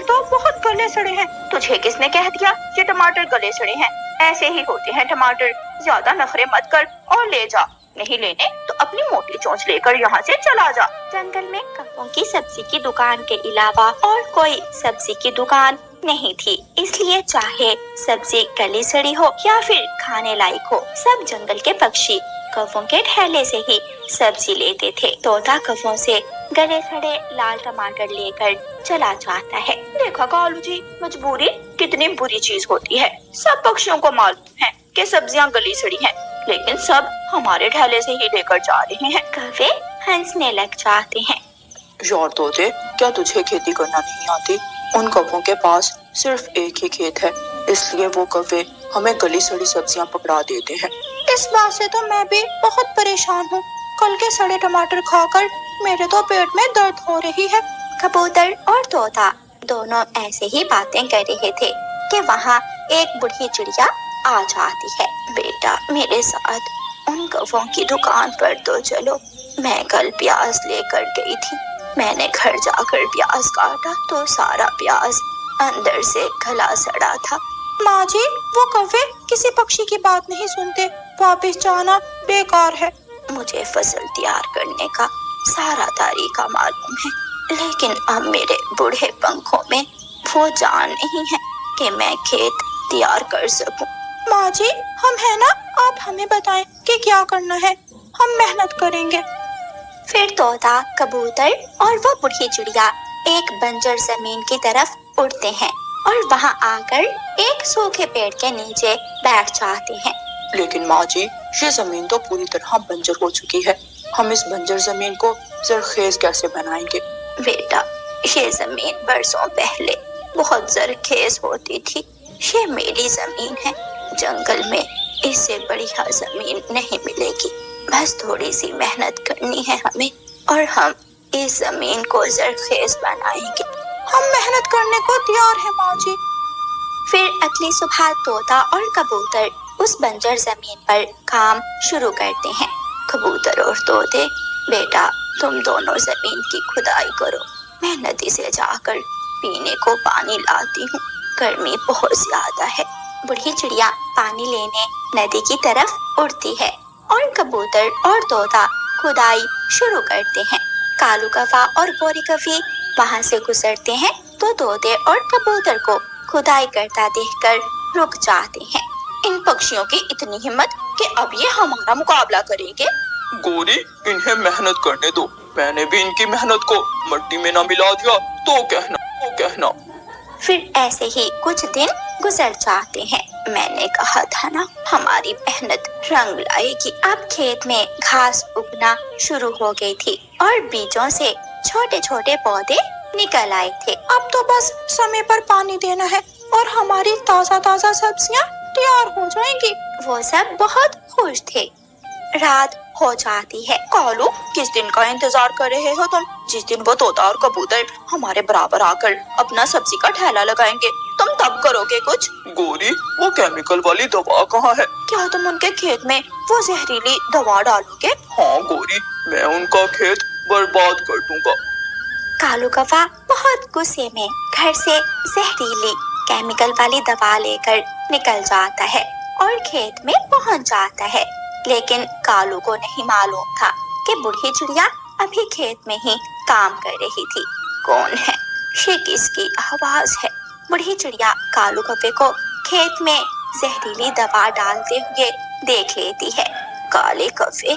ٹماٹر تو بہت گلے سڑے ہیں۔ تجھے کس نے کہہ دیا یہ ٹماٹر گلے سڑے ہیں؟ ایسے ہی ہوتے ہیں ٹماٹر، زیادہ نخرے مت کر اور لے جا، نہیں لینے تو اپنی موٹی چونچ لے کر یہاں سے چلا جا۔ جنگل میں کفوں کی سبزی کی دکان کے علاوہ اور کوئی سبزی کی دکان نہیں تھی، اس لیے چاہے سبزی گلی سڑی ہو یا پھر کھانے لائق ہو، سب جنگل کے پکشی کفوں کے ٹھیلے سے ہی سبزی لیتے تھے۔ طوطا کفوں سے گلے سڑے لال ٹماٹر لے کر چلا جاتا ہے۔ دیکھا کالو جی، مجبوری کتنی بری چیز ہوتی ہے۔ سب پکشیوں کو معلوم ہے کہ سبزیاں گلی سڑی ہیں، لیکن سب ہمارے ٹھیلے سے ہی لے کر جا رہے ہیں۔ کوے ہنسنے لگ جاتے ہیں۔ یار طوطے، کیا تجھے کھیتی کرنا نہیں آتی؟ ان کبوں کے پاس صرف ایک ہی کھیت ہے، اس لیے وہ کبے ہمیں گلی سڑی سبزیاں پکڑا دیتے ہیں۔ اس بات سے تو میں بھی بہت پریشان ہوں، کل کے سڑے ٹماٹر کھا کر میرے تو پیٹ میں درد ہو رہی ہے۔ کبوتر اور طوطا دونوں ایسے ہی باتیں کر رہے تھے کہ وہاں ایک بڑھی چڑیا آ جاتی ہے۔ بیٹا میرے ساتھ ان کبوں کی دکان پر تو چلو، میں کل پیاز لے کر گئی تھی، میں نے گھر جا کر پیاز کاٹا تو سارا پیاز اندر سے گلا سڑا تھا۔ ماں جی، وہ کوے کسی پکشی کی بات نہیں سنتے، واپس جانا بیکار ہے۔ مجھے فصل تیار کرنے کا سارا طریقہ معلوم ہے، لیکن اب میرے بوڑھے پنکھوں میں وہ جان نہیں ہے کہ میں کھیت تیار کر سکوں۔ ماں جی، ہم ہیں نا، آپ ہمیں بتائیں کہ کیا کرنا ہے، ہم محنت کریں گے۔ پھر طوطا، کبوتر اور وہ بڑھی چڑیا ایک بنجر زمین کی طرف اڑتے ہیں اور وہاں آ کر ایک سوکھے پیڑ کے نیچے بیٹھ جاتے ہیں۔ لیکن ماں جی، یہ زمین تو پوری طرح بنجر ہو چکی ہے، ہم اس بنجر زمین کو زرخیز کیسے بنائیں گے؟ بیٹا، یہ زمین برسوں پہلے بہت زرخیز ہوتی تھی، یہ میری زمین ہے، جنگل میں اس سے بڑھیا زمین نہیں ملے گی، بس تھوڑی سی محنت کرنی ہے ہمیں اور ہم اس زمین کو زرخیز بنائیں گے۔ ہم محنت کرنے کو تیار ہیں ماں جی۔ پھر اگلی صبح طوطا اور کبوتر اس بنجر زمین پر کام شروع کرتے ہیں۔ کبوتر اور طوطے، بیٹا تم دونوں زمین کی کھدائی کرو، میں ندی سے جا کر پینے کو پانی لاتی ہوں، گرمی بہت زیادہ ہے۔ بڑھی چڑیا پانی لینے ندی کی طرف اڑتی ہے اور کبوتر اور طوطا کھدائی شروع کرتے ہیں۔ کالو کوا اور گوری کوی وہاں سے گزرتے ہیں تو طوطے اور کبوتر کو کھدائی کرتا دیکھ کر رک جاتے ہیں۔ ان پکشیوں کی اتنی ہمت کہ اب یہ ہمارا مقابلہ کریں گے۔ گوری، انہیں محنت کرنے دو، میں نے بھی ان کی محنت کو مٹی میں نہ ملا دیا تو کہنا۔ پھر ایسے ہی کچھ دن گزر جاتے ہیں۔ میں نے کہا تھا نا، ہماری محنت رنگ لائے گی۔ اب کھیت میں گھاس اگنا شروع ہو گئی تھی اور بیجوں سے چھوٹے چھوٹے پودے نکل آئے تھے۔ اب تو بس سمے پر پانی دینا ہے اور ہماری تازہ تازہ سبزیاں تیار ہو جائیں گی۔ وہ سب بہت خوش تھے۔ رات ہو جاتی ہے۔ کالو، کس دن کا انتظار کر رہے ہو تم؟ جس دن وہ طوطا اور کبوتر ہمارے برابر آ کر اپنا سبزی کا ٹھیلا لگائیں گے، تم تب کرو گے کچھ؟ گوری، وہ کیمیکل والی دوا کہاں ہے؟ کیا تم ان کے کھیت میں وہ زہریلی دوا ڈالو گے؟ ہاں گوری، میں ان کا کھیت برباد کر دوں گا۔ کالو کوا بہت غصے میں گھر سے زہریلی کیمیکل والی دوا لے کر نکل جاتا ہے اور کھیت میں پہنچ جاتا ہے، لیکن کالو کو نہیں معلوم تھا کہ بڑھی چڑیا ابھی کھیت میں ہی کام کر رہی تھی۔ کون ہے؟ یہ کس کی آواز ہے؟ بڑھی چڑیا کالو کوے کو کھیت میں زہریلی دوا ڈالتے ہوئے دیکھ لیتی ہے۔ کالے کوے،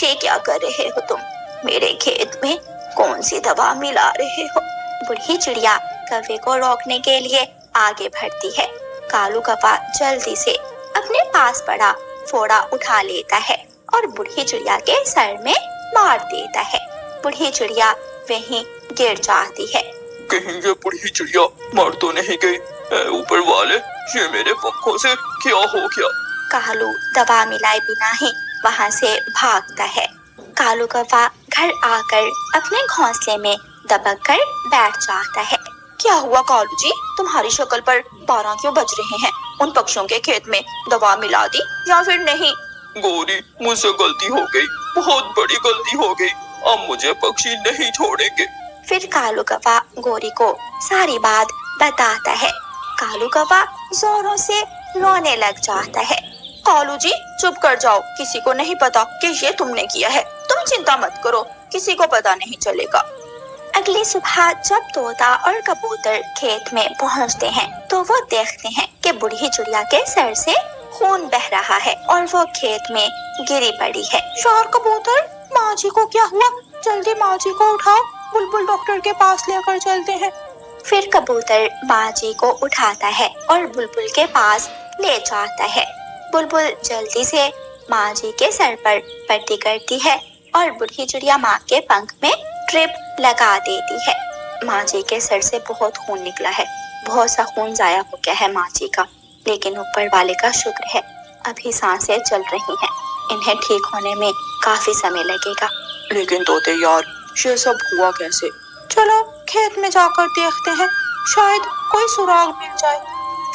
یہ کیا کر رہے ہو تم؟ میرے کھیت میں کون سی دوا ملا رہے ہو؟ بڑھی چڑیا کوے کو روکنے کے لیے آگے بڑھتی ہے۔ کالو کوا جلدی سے اپنے پاس پڑا پھوڑا اٹھا لیتا ہے اور بڑھی چڑیا کے سر میں مار دیتا ہے۔ بڑھی چڑیا وہیں گر جاتی ہے۔ کہیں یہ بڑھی چڑیا مر تو نہیں گئی؟ اے اوپر والے، یہ میرے پنکھوں سے کیا ہو گیا؟ کالو دوا ملائے بنا ہی وہاں سے بھاگتا ہے۔ کالو کوا گھر آ کر اپنے گھونسلے میں دبک کر بیٹھ جاتا ہے۔ کیا ہوا کالو جی؟ تمہاری شکل پر 12 کیوں بج رہے ہیں؟ ان پکشیوں کے کھیت میں دوا ملا دی یا پھر نہیں؟ گوری، مجھ سے غلطی ہو گئی، بہت بڑی غلطی ہو گئی، اب مجھے پکشی نہیں چھوڑیں گے۔ پھر کالو کوا گوری کو ساری بات बताता है। कालू कौवा जोरों से रोने लग जाता है। कालू जी चुप कर जाओ, किसी को नहीं पता कि ये तुमने किया है। तुम चिंता मत करो, किसी को पता नहीं चलेगा। अगली सुबह जब तोता और कबूतर खेत में पहुंचते हैं तो वो देखते हैं कि बूढ़ी चिड़िया के सर से खून बह रहा है और वो खेत में गिरी पड़ी है। शोर कबूतर, माँ जी को क्या हुआ? जल्दी माँ जी को उठाओ, बुलबुल डॉक्टर के पास लेकर चलते हैं। फिर कबूतर माँ जी को उठाता है और बुलबुल के पास ले जाता है। बुलबुल जल्दी से माँ जी के सर पर पट्टी करती है और बूढ़ी चिड़िया माँ के पंख में ट्रिप लगा देती है। माँ जी के सर से बहुत खून निकला है, बहुत सा खून जाया हो गया है माँ जी का, लेकिन ऊपर वाले का शुक्र है अभी सांसें चल रही हैं। इन्हें ठीक होने में काफी समय लगेगा। लेकिन तोते यार, ये सब हुआ कैसे? चलो खेत में जाकर देखते हैं, शायद कोई सुराग मिल जाए।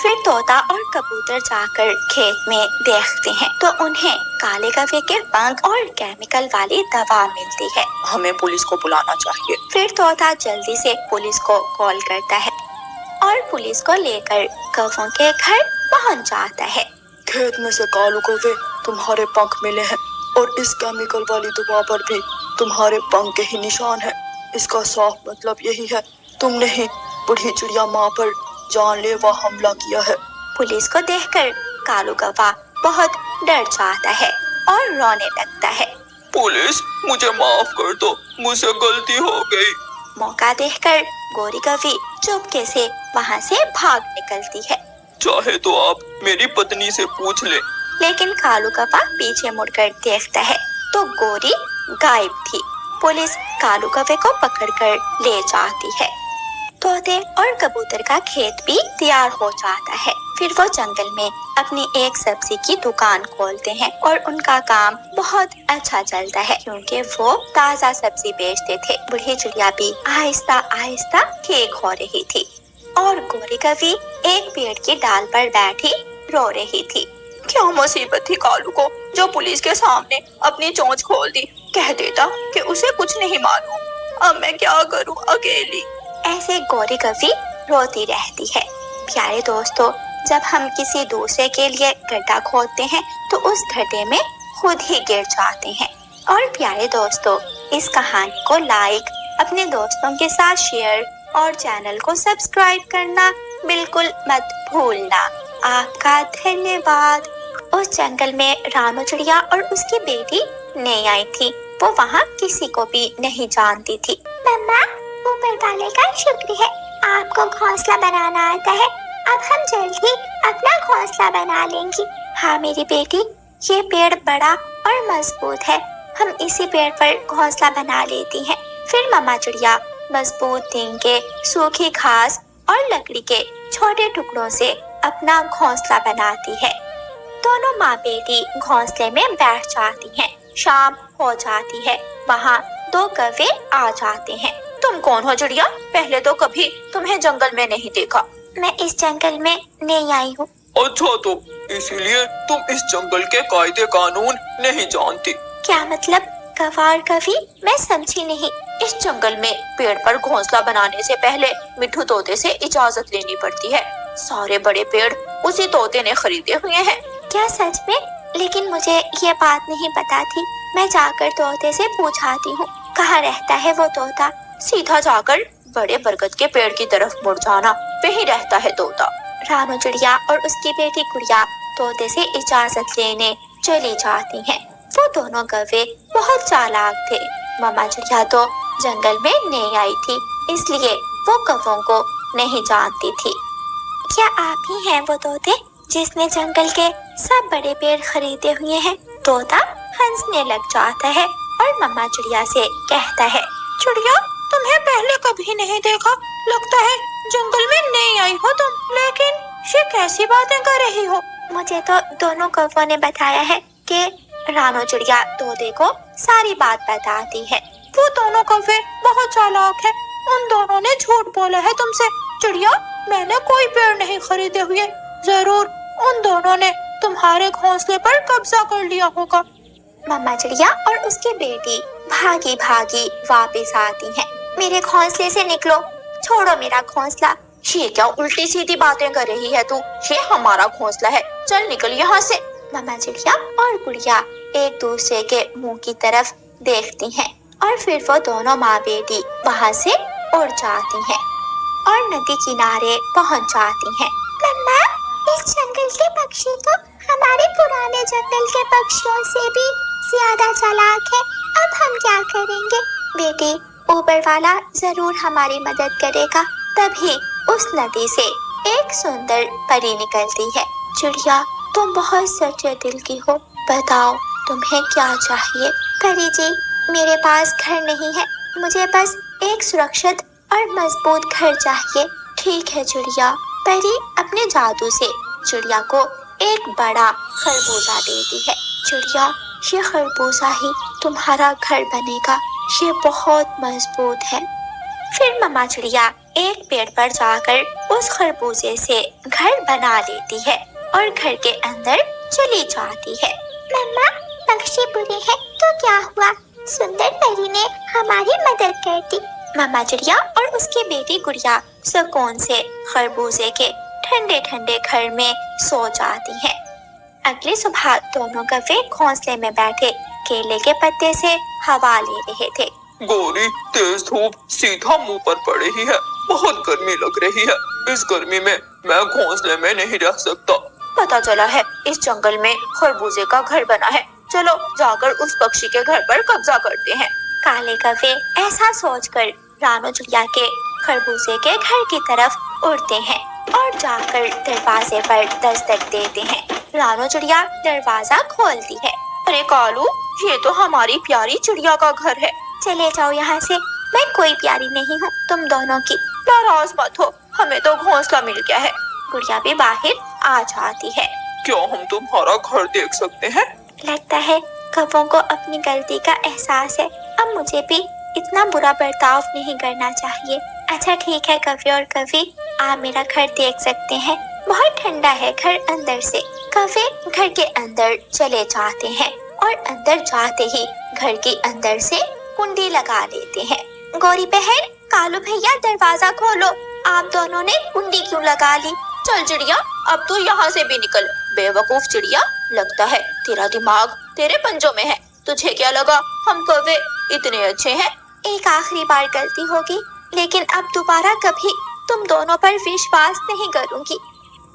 फिर तोता और कबूतर जाकर खेत में देखते हैं तो उन्हें काले कौवे के पंख और केमिकल वाली दवा मिलती है। हमें पुलिस को बुलाना चाहिए। फिर तोता जल्दी से पुलिस को कॉल करता है और पुलिस को लेकर कौवों के घर पहुंच जाता है। खेत में से कालू कौवे तुम्हारे पंख मिले हैं और इस केमिकल वाली दवा पर भी तुम्हारे पंख के ही निशान है। इसका साफ मतलब यही है तुमने ही बूढ़ी चिड़िया माँ पर जानलेवा हमला किया है। पुलिस को देखकर कालू कौवा बहुत डर जाता है और रोने लगता है। पुलिस, मुझे माफ कर दो, मुझसे गलती हो गई। मौका देखकर गोरी कौवी चुपके से वहाँ से भाग निकलती है। चाहे तो आप मेरी पत्नी से पूछ ले। लेकिन कालू कौवा पीछे मुड़कर देखता है तो गोरी गायब थी। पुलिस कालू कौवे को पकड़कर ले जाती है। तोते और कबूतर का खेत भी तैयार हो जाता है। फिर वो जंगल में अपनी एक सब्जी की दुकान खोलते हैं और उनका काम बहुत अच्छा चलता है क्योंकि वो ताज़ा सब्जी बेचते थे। बूढ़ी चिड़िया भी आहिस्ता आहिस्ता ठीक हो रही थी और गोरी कौवी एक पेड़ की डाल पर बैठी रो रही थी। क्या मुसीबत थी कालू को जो पुलिस के सामने अपनी चोंच खोल दी। कह देता कि उसे कुछ नहीं मालूम। अब मैं क्या करूं अकेली। ऐसे गोरी कौवी रोती रहती है। प्यारे दोस्तों, जब हम किसी दूसरे के लिए गड्ढा खोदते हैं तो उस गड्ढे में खुद ही गिर जाते हैं। और प्यारे दोस्तों, इस कहानी को लाइक, अपने दोस्तों के साथ शेयर और चैनल को सब्सक्राइब करना बिल्कुल मत भूलना। आपका धन्यवाद। उस जंगल में रानू चिड़िया और उसकी बेटी नई आई थी। वो वहाँ किसी को भी नहीं जानती थी। मम्मा, ऊपर वाले का शुक्र है आपको घोंसला बनाना आता है। अब हम जल्द ही अपना घोंसला बना लेंगी। हाँ मेरी बेटी, ये पेड़ बड़ा और मजबूत है, हम इसी पेड़ पर घोंसला बना लेती हैं। फिर मम्मा चिड़िया मजबूत टींगे, सूखी घास और लकड़ी के छोटे टुकड़ों से अपना घोंसला बनाती है। दोनों माँ बेटी घोंसले में बैठ जाती हैं। शाम हो जाती है, वहाँ दो कौवे आ जाते हैं। तुम कौन हो चिड़िया? पहले तो कभी तुम्हें जंगल में नहीं देखा। मैं इस जंगल में नई आई हूँ। अच्छा, तो इसीलिए तुम इस जंगल के कायदे कानून नहीं जानती। क्या मतलब कौवा और कौवी? मैं समझी नहीं। इस जंगल में पेड़ पर घोंसला बनाने से पहले मिट्ठू तोते से इजाजत लेनी पड़ती है। सारे बड़े पेड़ उसी तोते ने खरीदे हुए हैं। क्या सच में? लेकिन मुझे ये बात नहीं पता थी। मैं जाकर तोते से पूछाती हूँ, कहाँ रहता है वो तोता? सीधा जाकर बड़े बरगद के पेड़ की तरफ मुड़ जाना, वहीं रहता है तोता। रानू चिड़िया और उसकी बेटी गुड़िया तोते से इजाजत लेने चली जाती हैं। वो दोनों कौवे बहुत चालाक थे। मम्मा चिड़िया तो जंगल में नई आई थी, इसलिए वो कौवों को नहीं जानती थी। क्या आप ही हैं वो तोते जिसने जंगल के सब बड़े पेड़ खरीदे हुए हैं? तोता हंसने लग जाता है और मम्मा चिड़िया से कहता है, चिड़िया, तुम्हें पहले कभी नहीं देखा, लगता है जंगल में नई आई हो तुम। लेकिन ये कैसी बातें कर रही हो? मुझे तो दोनों कौवों ने बताया है कि रानू चिड़िया तोते को सारी बात बताती है। वो दोनों कौवे बहुत चालाक हैं। उन दोनों ने झूठ बोला है तुमसे। चिड़िया, मैंने कोई पेड़ नहीं खरीदे हुए। जरूर उन दोनों ने तुम्हारे घोंसले पर कब्जा कर लिया होगा। मम्मा चिड़िया और उसकी बेटी भागी भागी वापस आती हैं। मेरे घोंसले से निकलो, छोड़ो मेरा घोंसला, ये क्या उल्टी सीधी बातें कर रही है तू? ये हमारा घोंसला है, चल निकल यहाँ से। मामा चिड़िया और गुड़िया एक दूसरे के मुंह की तरफ देखती हैं और फिर वो दोनों माँ बेटी वहाँ से उड़ जाती हैं और नदी किनारे पहुँच जाती हैं। मम्मा, इस जंगल के पक्षी तो हमारे पुराने जंगल के पक्षियों से भी ज्यादा चालाक है। अब हम क्या करेंगे? बेटी, ऊपर वाला जरूर हमारी मदद करेगा। तभी उस नदी से एक सुंदर परी निकलती है। चिड़िया, तुम बहुत सच्चे दिल की हो, बताओ तुम्हें क्या चाहिए? परी जी, मेरे पास घर नहीं है, मुझे बस एक सुरक्षित और मजबूत घर चाहिए। ठीक है चिड़िया। परी अपने जादू से चिड़िया को एक बड़ा खरबूजा देती है। चिड़िया, ये खरबूजा ही तुम्हारा घर बनेगा, ये बहुत मजबूत है। फिर मम्मा चिड़िया एक पेड़ पर जाकर उस खरबूजे से घर बना लेती है और घर के अंदर चली जाती है। मम्मा, पक्षी बुरे हैं तो क्या हुआ? सुंदर परी ने हमारी मदद कर दी। मम्मा चिड़िया और उसकी बेटी गुड़िया सुकून से खरबूजे के ठंडे ठंडे घर में सो जाती हैं। अगली सुबह दोनों कौवे घोंसले में बैठे केले के पत्ते से हवा ले रहे थे। गोरी, तेज धूप सीधा मुंह पर पड़ रही है, बहुत गर्मी लग रही है। इस गर्मी में मैं घोंसले में नहीं रह सकता। पता चला है इस जंगल में खरबूजे का घर बना है, चलो जाकर उस पक्षी के घर पर कब्जा करते हैं। काले कौवे ऐसा सोचकर रानो चिड़िया के खरबूजे के घर की तरफ उड़ते हैं और जाकर दरवाजे पर दस्तक देते हैं। रानो चिड़िया दरवाजा खोलती है। अरे कालू, ये तो हमारी प्यारी चिड़िया का घर है। चले जाओ यहाँ से, मैं कोई प्यारी नहीं हूँ तुम दोनों की। नाराज मत हो, हमें तो घोंसला मिल गया है। गुड़िया भी बाहर आ जाती है। क्या हम तुम्हारा घर देख सकते हैं? लगता है कौवों को अपनी गलती का एहसास है। अब मुझे भी इतना बुरा बर्ताव नहीं करना चाहिए। अच्छा ठीक है कौवे और कौवी, आप मेरा घर देख सकते हैं, बहुत ठंडा है घर अंदर से। कौवे घर के अंदर चले जाते हैं और अंदर जाते ही घर के अंदर से कुंडी लगा लेते हैं। गौरी बहन, कालू भैया दरवाजा खोलो, आप दोनों ने कुंडी क्यों लगा ली? चल चिड़िया, अब तो यहाँ से भी निकल। बेवकूफ चिड़िया, लगता है तेरा दिमाग तेरे पंजों में है। तुझे क्या लगा हम कौवे इतने अच्छे हैं? एक आखिरी बार गलती होगी, लेकिन अब दोबारा कभी तुम दोनों पर विश्वास नहीं करूंगी।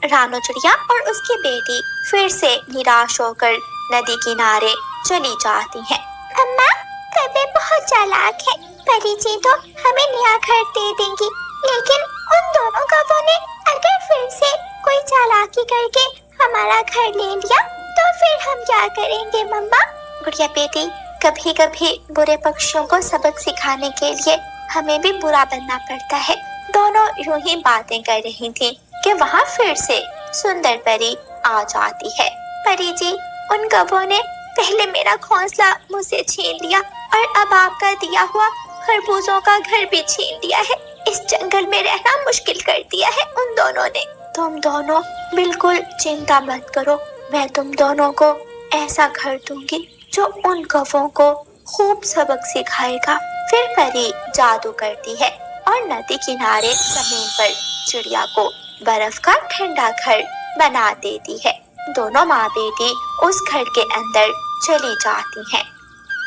रानो चिड़िया और उसकी बेटी फिर से निराश होकर नदी किनारे चली जाती हैं। अम्मा, कौवे बहुत चालाक है, परी जी तो हमें नया घर दे देंगी, लेकिन उन दोनों कौवों ने अगर फिर से कोई चालाकी करके हमारा घर ले लिया तो फिर हम क्या करेंगे मम्मा? गुड़िया बेटी, कभी कभी बुरे पक्षियों को सबक सिखाने के लिए हमें भी बुरा बनना पड़ता है। दोनों यूं ही बातें कर रही थी कि वहाँ फिर से सुंदर परी आ जाती है। परी जी, उन कौवों ने पहले मेरा घोंसला मुझसे छीन लिया और अब आपका दिया हुआ खरबूजों का घर भी छीन लिया है। इस जंगल में रहना मुश्किल कर दिया है उन दोनों ने। तुम दोनों बिल्कुल चिंता मत करो, मैं तुम दोनों को ऐसा घर दूंगी जो उन कौवों को खूब सबक सिखाएगा। फिर परी जादू करती है और नदी किनारे जमीन पर चिड़िया को बर्फ का ठंडा घर बना देती है। दोनों माँ बेटी उस घर के अंदर चली जाती हैं।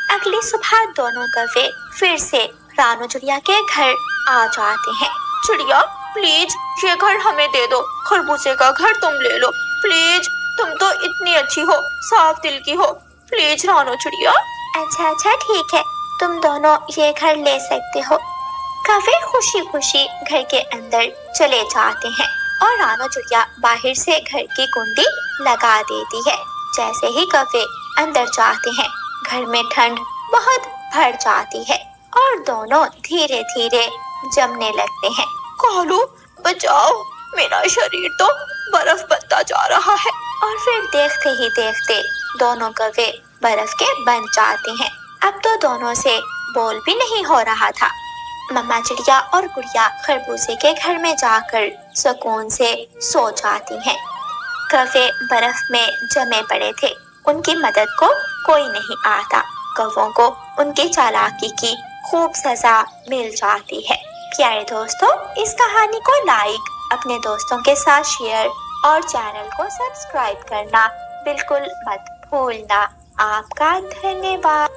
अगली सुबह दोनों कौवे फिर से रानो चिड़िया के घर आ जाते हैं। चिड़िया प्लीज ये घर हमें दे दो, खरबूजे का घर तुम ले लो प्लीज, तुम तो इतनी अच्छी हो, साफ दिल की हो, प्लीज रानो चिड़िया। अच्छा ठीक है, तुम दोनों ये घर ले सकते हो। कौवे खुशी खुशी घर के अंदर चले जाते हैं और रानो चिड़िया बाहर से घर की कुंडी लगा देती है। जैसे ही कौवे अंदर जाते हैं, घर में ठंड बहुत बढ़ जाती है और दोनों धीरे धीरे जमने लगते हैं। कालू बचाओ, मेरा शरीर तो बर्फ बनता जा रहा है। और फिर देखते ही देखते दोनों कौवे बर्फ के बन जाते हैं। अब तो दोनों से बोल भी नहीं हो रहा था। मम्मा चिड़िया और गुड़िया खरबूजे के घर में जाकर सुकून से सो जाती हैं। कौवे बर्फ में जमे पड़े थे, उनकी मदद को कोई नहीं आता। कौवों को उनकी चालाकी की खूब सजा मिल जाती है। پیارے دوستوں، اس کہانی کو لائک، اپنے دوستوں کے ساتھ شیئر اور چینل کو سبسکرائب کرنا بالکل مت بھولنا۔ آپ کا دھنیہ واد۔